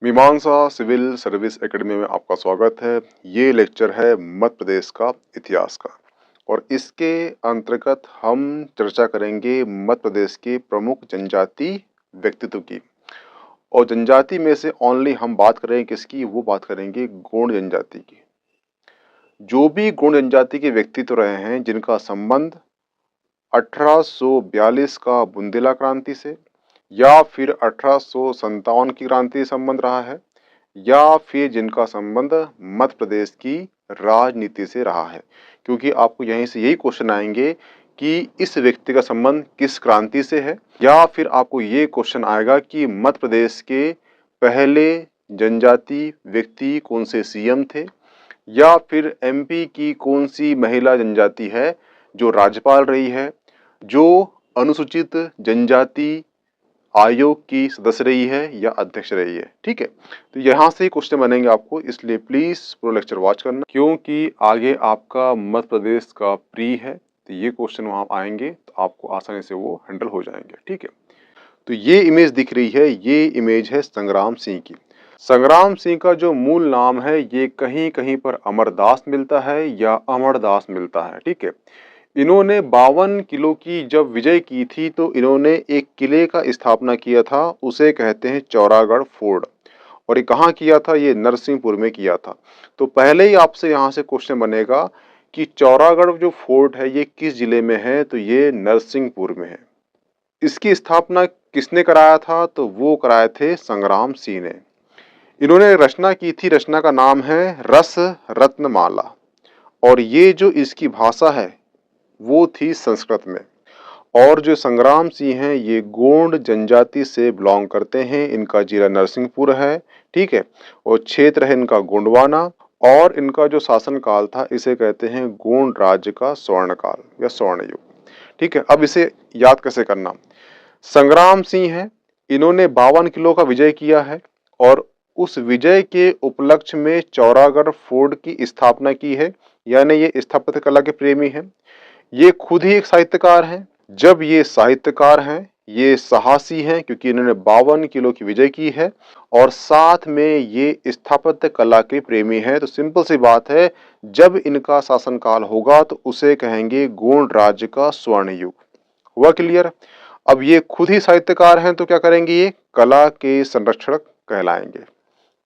मीमांसा civil service academy में आपका स्वागत है। ये लेक्चर है मध्य प्रदेश का इतिहास का और इसके अंतर्गत हम चर्चा करेंगे मध्य प्रदेश के प्रमुख जनजाति व्यक्तित्व की। और जनजाति में से ओनली हम बात करेंगे किसकी, वो बात करेंगे गोंड जनजाति की। जो भी गोंड जनजाति के व्यक्तित्व रहे हैं जिनका संबंध 1842 का बुंदेला क्रांति से या फिर 1857 की क्रांति से संबंध रहा है या फिर जिनका संबंध मध्य प्रदेश की राजनीति से रहा है, क्योंकि आपको यहीं से यही क्वेश्चन आएंगे कि इस व्यक्ति का संबंध किस क्रांति से है, या फिर आपको ये क्वेश्चन आएगा कि मध्य प्रदेश के पहले जनजाति व्यक्ति कौन से सीएम थे, या फिर एमपी की कौन सी महिला जनजाति है जो राज्यपाल रही है, जो अनुसूचित जनजाति आयोग की सदस्य रही है या अध्यक्ष रही है। ठीक है, तो यहाँ से क्वेश्चन बनेंगे आपको, इसलिए प्लीज पूरा लेक्चर वॉच करना, क्योंकि आगे आपका मध्य प्रदेश का प्री है, तो ये क्वेश्चन वहाँ आएंगे तो आपको आसानी से वो हैंडल हो जाएंगे। ठीक है, तो ये इमेज दिख रही है, ये इमेज है संग्राम सिंह की। संग्राम सिंह का जो मूल नाम है ये कहीं कहीं पर अमरदास मिलता है या अमरदास मिलता है। ठीक है, इन्होंने 52 किलो की जब विजय की थी तो इन्होंने एक किले का स्थापना किया था, उसे कहते हैं चौरागढ़ फोर्ट। और ये कहाँ किया था, ये नरसिंहपुर में किया था। तो पहले ही आपसे यहाँ से क्वेश्चन बनेगा कि चौरागढ़ जो फोर्ट है ये किस जिले में है, तो ये नरसिंहपुर में है। इसकी स्थापना किसने कराया था, तो वो कराए थे संग्राम सिंह ने। इन्होंने रचना की थी, रचना का नाम है रस रत्नमाला, और ये जो इसकी भाषा है वो थी संस्कृत में। और जो संग्राम सिंह हैं ये गोंड जनजाति से बिलोंग करते हैं, इनका जिला नरसिंहपुर है। ठीक है, और क्षेत्र है इनका गोंडवाना, और इनका जो शासन काल था इसे कहते हैं गोंड राज्य का स्वर्ण काल या स्वर्ण युग। ठीक है, अब इसे याद कैसे करना। संग्राम सिंह है, इन्होंने 52 किलो का विजय किया है और उस विजय के उपलक्ष्य में चौरागढ़ फोर्ट की स्थापना की है, यानी ये स्थापत्य कला के प्रेमी हैं। ये खुद ही एक साहित्यकार हैं। जब ये साहित्यकार हैं, ये साहसी हैं क्योंकि इन्होंने 52 किलो की विजय की है, और साथ में ये स्थापत्य कला के प्रेमी हैं। तो सिंपल सी बात है, जब इनका शासनकाल होगा तो उसे कहेंगे गोंड राज्य का स्वर्ण युग। हुआ क्लियर। अब ये खुद ही साहित्यकार हैं तो क्या करेंगे, ये कला के संरक्षक कहलाएंगे।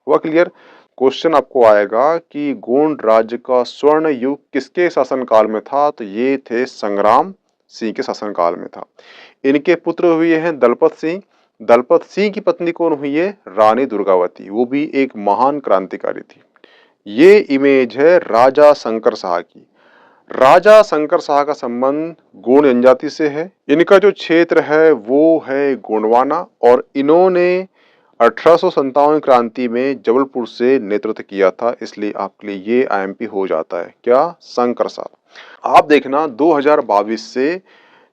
हुआ क्लियर। क्वेश्चन आपको आएगा कि गोंड राज्य का स्वर्ण युग किसके शासनकाल में था, तो ये थे संग्राम सिंह के शासनकाल में था। इनके पुत्र हुए हैं दलपत सिंह। दलपत सिंह की पत्नी कौन हुई है, रानी दुर्गावती, वो भी एक महान क्रांतिकारी थी। ये इमेज है राजा शंकर शाह की। राजा शंकर शाह का संबंध गोंड जनजाति से है। इनका जो क्षेत्र है वो है गोंडवाना, और इन्होंने 1857 क्रांति में जबलपुर से नेतृत्व किया था, इसलिए आपके लिए ये आईएमपी हो जाता है क्या, शंकर शाह। आप देखना 2022 से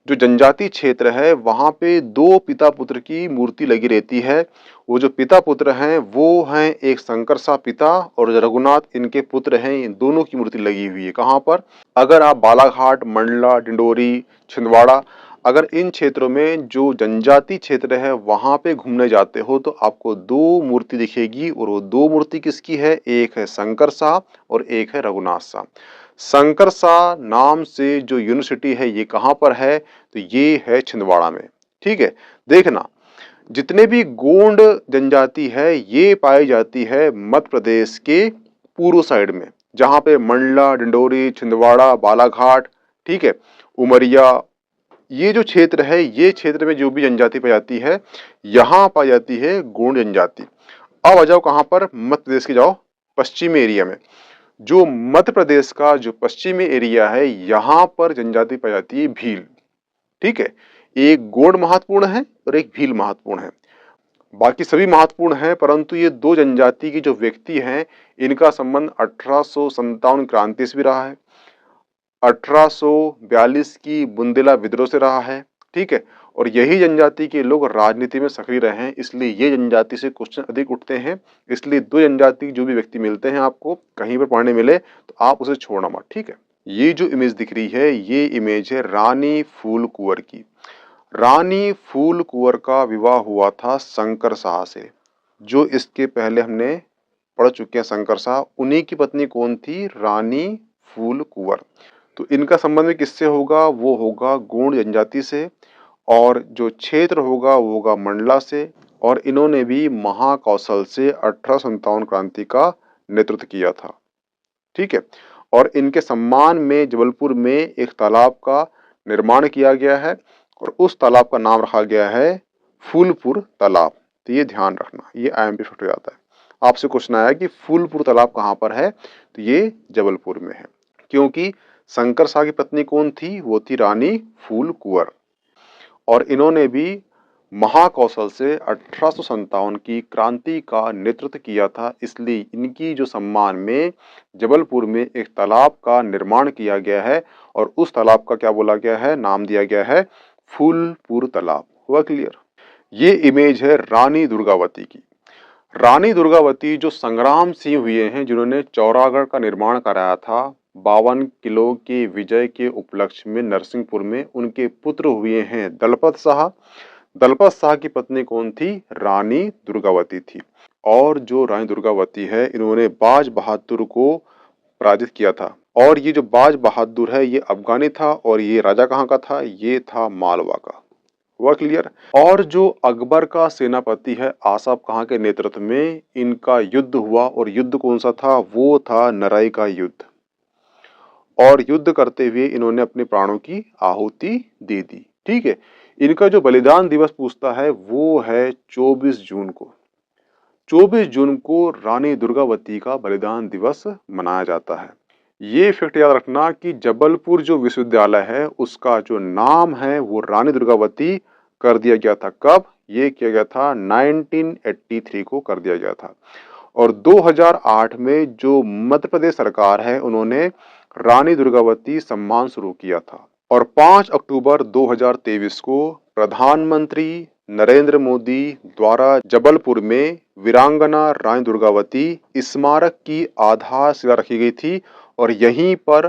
जो जनजाति क्षेत्र है वहां पे दो पिता पुत्र की मूर्ति लगी रहती है। वो जो पिता पुत्र हैं वो हैं एक शंकर शाह पिता और रघुनाथ इनके पुत्र हैं, इन दोनों की मूर्ति लगी हुई है। कहाँ पर, अगर आप बालाघाट, मंडला, डिंडोरी, छिंदवाड़ा, अगर इन क्षेत्रों में जो जनजाति क्षेत्र है वहां पे घूमने जाते हो तो आपको दो मूर्ति दिखेगी, और वो दो मूर्ति किसकी है, एक है शंकर शाह और एक है रघुनाथ शाह। शंकर शाह नाम से जो यूनिवर्सिटी है ये कहाँ पर है, तो ये है छिंदवाड़ा में। ठीक है, देखना जितने भी गोंड जनजाति है ये पाई जाती है मध्य प्रदेश के पूर्व साइड में, जहाँ पे मंडला, डिंडोरी, छिंदवाड़ा, बालाघाट, ठीक है, उमरिया, ये जो क्षेत्र है ये क्षेत्र में जो भी जनजाति पाई जाती है यहाँ पाई जाती है गोंड जनजाति। अब आ जाओ कहाँ पर, मध्य प्रदेश के जाओ पश्चिमी एरिया में। जो मध्य प्रदेश का जो पश्चिमी एरिया है यहाँ पर जनजाति पाई जाती है भील। ठीक है, एक गोंड महत्वपूर्ण है और एक भील महत्वपूर्ण है, बाकी सभी महत्वपूर्ण हैं, परंतु ये दो जनजाति की जो व्यक्ति हैं इनका संबंध 1857 क्रांति से भी रहा है, 1842 की बुंदेला विद्रोह से रहा है। ठीक है, और यही जनजाति के लोग राजनीति में सक्रिय रहे हैं, इसलिए ये जनजाति से क्वेश्चन अधिक उठते हैं। इसलिए दो जनजाति जो भी व्यक्ति मिलते हैं आपको कहीं पर पढ़ने मिले तो आप उसे छोड़ना मत। ठीक है, ये जो इमेज दिख रही है ये इमेज है रानी फूल कुंवर की। रानी फूल कुंवर का विवाह हुआ था शंकर शाह से। जो इसके पहले हमने पढ़ चुके हैं शंकर शाह, उन्हीं की पत्नी कौन थी? रानी फूल कुंवर। तो इनका संबंध भी किससे होगा? वो होगा गोंड जनजाति से, और जो क्षेत्र होगा वो होगा मंडला से, और इन्होंने भी महाकौशल से 1857 क्रांति का नेतृत्व किया था। ठीक है, और इनके सम्मान में जबलपुर में एक तालाब का निर्माण किया गया है, और उस तालाब का नाम रखा गया है फूलपुर तालाब। तो ये ध्यान रखना, ये IMP फिट हो जाता है। आपसे क्वेश्चन आया कि फूलपुर तालाब कहाँ पर है? तो ये जबलपुर में है, क्योंकि शंकर शाह की पत्नी कौन थी? वो थी रानी फूल कुंवर, और इन्होंने भी महाकौशल से 1857 की क्रांति का नेतृत्व किया था। इसलिए इनकी जो सम्मान में जबलपुर में एक तालाब का निर्माण किया गया है, और उस तालाब का क्या बोला गया है? नाम दिया गया है फूलपुर तालाब। हुआ क्लियर? ये इमेज है रानी दुर्गावती की। रानी दुर्गावती जो संग्राम सिंह हुए हैं, जिन्होंने चौरागढ़ का निर्माण कराया था 52 किलो के विजय के उपलक्ष्य में नरसिंहपुर में, उनके पुत्र हुए हैं दलपत शाह। दलपत शाह की पत्नी कौन थी? रानी दुर्गावती थी। और जो रानी दुर्गावती है, इन्होंने बाज बहादुर को पराजित किया था, और ये जो बाज बहादुर है ये अफगानी था, और ये राजा कहाँ का था? ये था मालवा का। हुआ क्लियर? और जो अकबर का सेनापति है आसफ खां के नेतृत्व में इनका युद्ध हुआ, और युद्ध कौन सा था? वो था नराई का युद्ध, और युद्ध करते हुए इन्होंने अपने प्राणों की आहुति दे दी। ठीक है, इनका जो बलिदान दिवस पूछता है वो है 24 जून को। 24 जून को रानी दुर्गावती का बलिदान दिवस मनाया जाता है। ये फैक्ट याद रखना कि जबलपुर जो विश्वविद्यालय है उसका जो नाम है वो रानी दुर्गावती कर दिया गया था। कब? ये किया गया था 1983 को कर दिया गया था। और 2008 में जो मध्य प्रदेश सरकार है उन्होंने रानी दुर्गावती सम्मान शुरू किया था। और 5 अक्टूबर 2023 को प्रधानमंत्री नरेंद्र मोदी द्वारा जबलपुर में वीरांगना रानी दुर्गावती स्मारक की आधारशिला रखी गई थी, और यहीं पर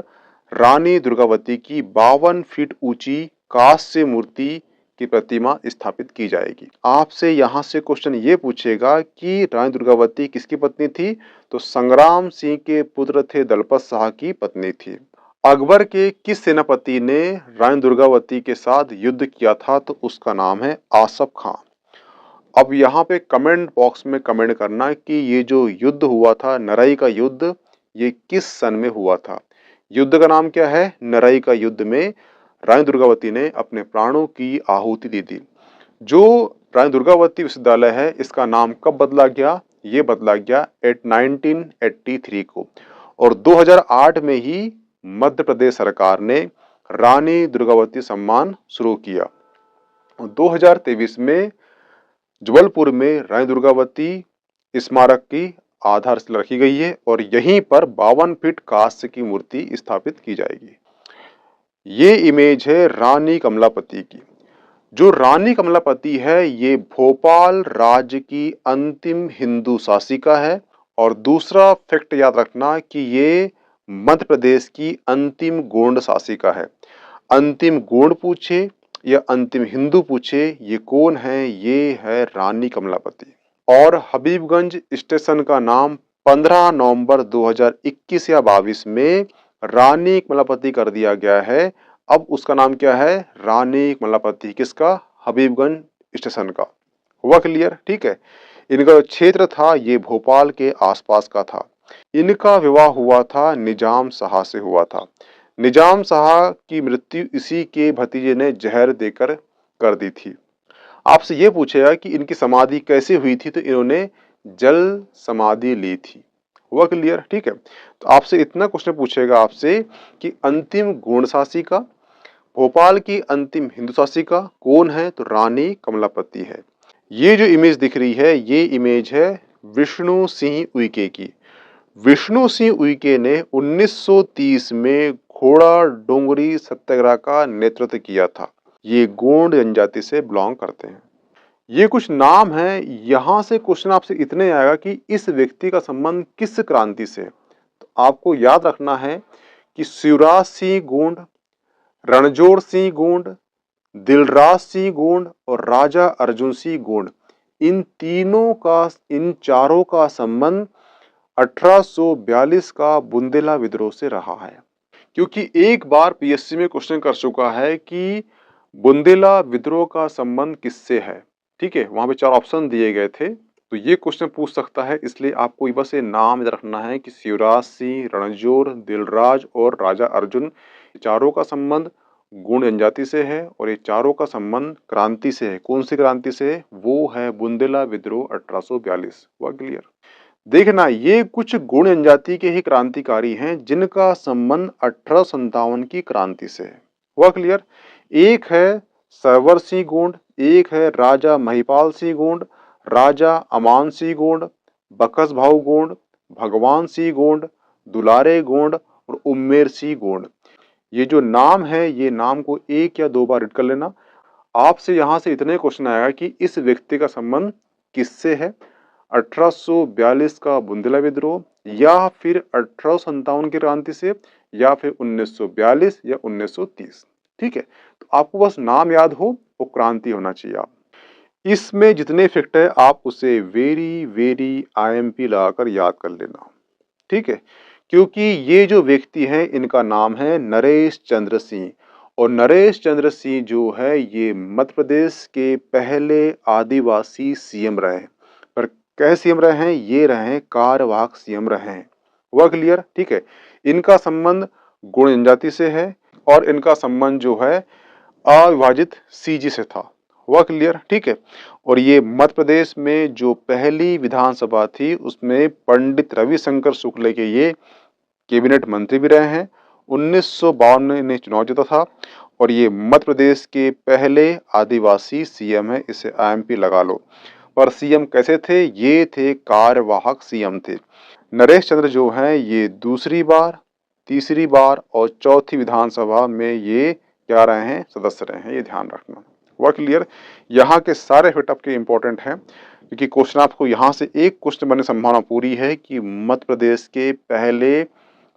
रानी दुर्गावती की 52 फीट ऊंची कांस्य मूर्ति की प्रतिमा स्थापित की जाएगी। आपसे यहाँ से क्वेश्चन ये पूछेगा कि रानी दुर्गावती किसकी पत्नी थी? तो संग्राम सिंह के पुत्र थे दलपत शाह की पत्नी थी। अकबर के किस सेनापति ने रानी दुर्गावती के साथ युद्ध किया था? तो उसका नाम है आसफ खां। अब यहाँ पे कमेंट बॉक्स में कमेंट करना कि ये जो युद्ध हुआ था नरई का युद्ध, ये किस सन में हुआ था। युद्ध का नाम क्या है? नरई का युद्ध में रानी दुर्गावती ने अपने प्राणों की आहुति दे दी। जो रानी दुर्गावती विश्वविद्यालय है इसका नाम कब बदला गया? ये बदला गया 1983 को, और 2008 में ही मध्य प्रदेश सरकार ने रानी दुर्गावती सम्मान शुरू किया। 2023 में जबलपुर में रानी दुर्गावती स्मारक की आधारशिला रखी गई है, और यहीं पर 52 फीट कांस्य की मूर्ति स्थापित की जाएगी। ये इमेज है रानी कमलापति की। जो रानी कमलापति है ये भोपाल राज्य की अंतिम हिंदू शासिका है, और दूसरा फैक्ट याद रखना कि ये मध्य प्रदेश की अंतिम गोंड शासिका है। अंतिम गोंड पूछे या अंतिम हिंदू पूछे, ये कौन है? ये है रानी कमलापति। और हबीबगंज स्टेशन का नाम 15 नवंबर 2021 या 22 में रानी कमलापति कर दिया गया है। अब उसका नाम क्या है? रानी कमलापति। किसका? हबीबगंज स्टेशन का। हुआ क्लियर? ठीक है, इनका जो क्षेत्र था ये भोपाल के आसपास का था। इनका विवाह हुआ था निजाम शाह से हुआ था। निजाम शाह की मृत्यु इसी के भतीजे ने जहर देकर कर दी थी। आपसे ये पूछेगा कि इनकी समाधि कैसे हुई थी? तो इन्होंने जल समाधि ली थी। हुआ क्लियर? ठीक है, तो आपसे इतना क्वेश्चन पूछेगा आपसे कि अंतिम गोंड शासिका, भोपाल की अंतिम हिंदू शासिका कौन है? तो रानी कमलापति है। ये जो इमेज दिख रही है ये इमेज है विष्णु सिंह उइके की। विष्णु सिंह उइके ने 1930 में घोड़ा डोंगरी सत्याग्रह का नेतृत्व किया था। ये गोंड जनजाति से बिलोंग करते हैं। ये कुछ नाम है, यहां से क्वेश्चन आपसे इतने आएगा कि इस व्यक्ति का संबंध किस क्रांति से है। तो आपको याद रखना है कि शिवराज सिंह गोंड, रणजोड़ सिंह गोंड, दिलराज सिंह गोंड और राजा अर्जुन सिंह गोंड, इन चारों का संबंध 1842 का बुंदेला विद्रोह से रहा है। क्योंकि एक बार पीएससी में क्वेश्चन कर चुका है कि बुंदेला विद्रोह का संबंध किससे है, ठीक है, वहां पे 4 ऑप्शन दिए गए थे, तो ये क्वेश्चन पूछ सकता है, इसलिए आपको बस ये नाम याद रखना है कि शिवराज सिंह, रणजोर, दिलराज और राजा अर्जुन, चारों का संबंध गुण जनजाति से है और ये चारों का संबंध क्रांति से है। कौन सी क्रांति से है? वो है बुंदेला विद्रोह 1842। हुआ क्लियर? देखना, ये कुछ गुण जनजाति के ही क्रांतिकारी हैं जिनका संबंध 1857 की क्रांति से है। हुआ क्लियर? एक है सरवर सिंह गोंड, एक है राजा महिपाल सिंह गोंड, राजा अमान सिंह गोंड, बकस भाऊ गोंड, भगवान सिंह गोंड, दुलारे गोंड और उम्मेर सिंह गोंड। ये जो नाम है, ये नाम को 1 या 2 बार रीड कर लेना। आपसे यहां से इतने क्वेश्चन आएगा कि इस व्यक्ति का संबंध किससे है, 1842 का बुंदेला विद्रोह या फिर 1857 की क्रांति से या फिर 1942 या 1930। ठीक है, तो आपको बस नाम याद हो, वो क्रांति होना चाहिए। आप इसमें जितने फैक्ट है आप उसे वेरी वेरी आईएमपी लगाकर याद कर लेना। ठीक है, क्योंकि ये जो व्यक्ति हैं इनका नाम है नरेश चंद्र सिंह, और नरेश चंद्र सिंह जो है ये मध्य प्रदेश के पहले आदिवासी सीएम रहे हैं। पर कैसे सीएम रहे हैं? ये रहे हैं कार्यवाहक सीएम रहे हैं। हुआ क्लियर? ठीक है, इनका संबंध गुण जनजाति से है और इनका संबंध जो है अविभाजित सीजी से था। हुआ क्लियर? ठीक है, और ये मध्य प्रदेश में जो पहली विधानसभा थी उसमें पंडित रविशंकर शुक्ल के ये कैबिनेट मंत्री भी रहे हैं। 1952 में इन्हें चुनाव जीता था और ये मध्य प्रदेश के पहले आदिवासी सीएम है। इसे आईएमपी लगा लो। पर सीएम कैसे थे? ये थे कार्यवाहक सीएम थे। नरेश चंद्र जो हैं ये दूसरी बार, तीसरी बार और चौथी विधानसभा में ये क्या रहे हैं? सदस्य रहे हैं। ये ध्यान रखना। हुआ क्लियर? यहाँ के सारे फैक्ट आपके इंपॉर्टेंट हैं क्योंकि क्वेश्चन आपको यहाँ से एक क्वेश्चन बनने की संभावना पूरी है कि मध्य प्रदेश के पहले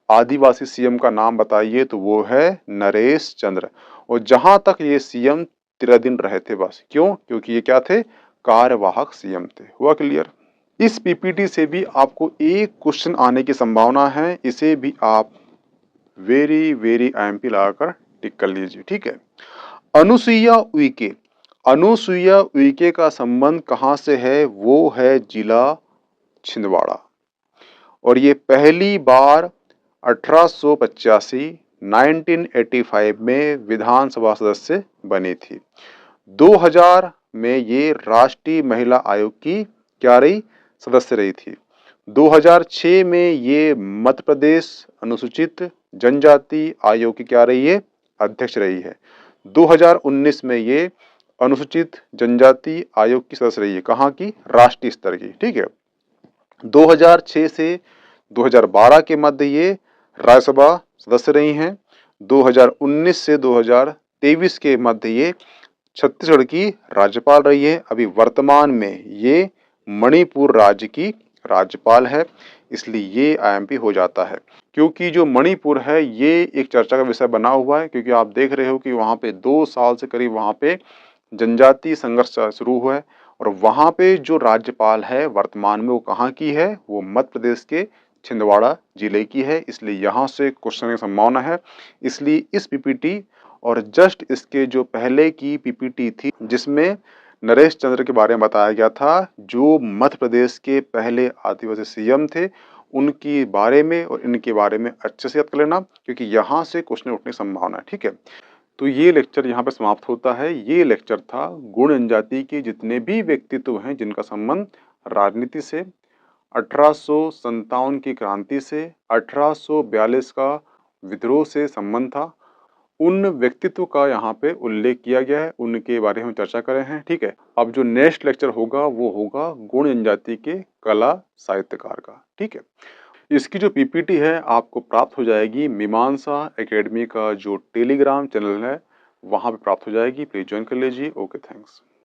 आदिवासी सीएम का नाम बताइए, तो वो है नरेश चंद्र। और जहां तक ये सीएम 13 दिन रहे थे बस। क्यों? क्योंकि ये क्या थे? कार्यवाहक सीएम थे। हुआ क्लियर? इस पीपीटी से भी आपको एक क्वेश्चन आने की संभावना है, इसे भी आप वेरी वेरी आईएमपी लगाकर टिक कर लीजिए। ठीक है, अनुसुईया उइके। अनुसुईया उइके का संबंध कहां से है? वो है जिला छिंदवाड़ा और ये पहली बार 1885 1985 में विधानसभा सदस्य बनी थी। 2000 में ये राष्ट्रीय महिला आयोग की क्या रही? सदस्य रही थी। 2006 में ये मध्य प्रदेश अनुसूचित जनजाति आयोग की क्या रही है? अध्यक्ष रही है। 2019 में ये अनुसूचित जनजाति आयोग की सदस्य रही है। कहाँ की? राष्ट्रीय स्तर की। ठीक है, 2006 से 2012 के मध्य ये राज्यसभा सदस्य रही हैं। 2019 से 2023 के मध्य ये छत्तीसगढ़ की राज्यपाल रही है। अभी वर्तमान में ये मणिपुर राज्य की राज्यपाल है, इसलिए ये आईएमपी हो जाता है। क्योंकि जो मणिपुर है ये एक चर्चा का विषय बना हुआ है, क्योंकि आप देख रहे हो कि वहाँ पे 2 साल से करीब वहाँ पे जनजातीय संघर्ष शुरू हुआ है और वहाँ पे जो राज्यपाल है वर्तमान में वो कहाँ की है? वो मध्य प्रदेश के छिंदवाड़ा जिले की है, इसलिए यहाँ से क्वेश्चन की संभावना है। इसलिए इस पीपीटी और जस्ट इसके जो पहले की पीपीटी थी जिसमें नरेश चंद्र के बारे में बताया गया था, जो मध्य प्रदेश के पहले आदिवासी सीएम थे, उनके बारे में और इनके बारे में अच्छे से याद कर लेना क्योंकि यहाँ से क्वेश्चन उठने की संभावना है। ठीक है, तो ये लेक्चर यहाँ पे समाप्त होता है। ये लेक्चर था गुण जनजाति के जितने भी व्यक्तित्व हैं जिनका संबंध राजनीति से, 1857 की क्रांति से, 1842 का विद्रोह से संबंध था, उन व्यक्तित्व का यहाँ पे उल्लेख किया गया है, उनके बारे में चर्चा करें हैं। ठीक है, अब जो नेक्स्ट लेक्चर होगा वो होगा गुण जनजाति के कला साहित्यकार का। ठीक है, इसकी जो पीपीटी है आपको प्राप्त हो जाएगी मीमांसा एकेडमी का जो टेलीग्राम चैनल है वहाँ पे प्राप्त हो जाएगी। प्लीज ज्वाइन कर लीजिए। Okay, thanks.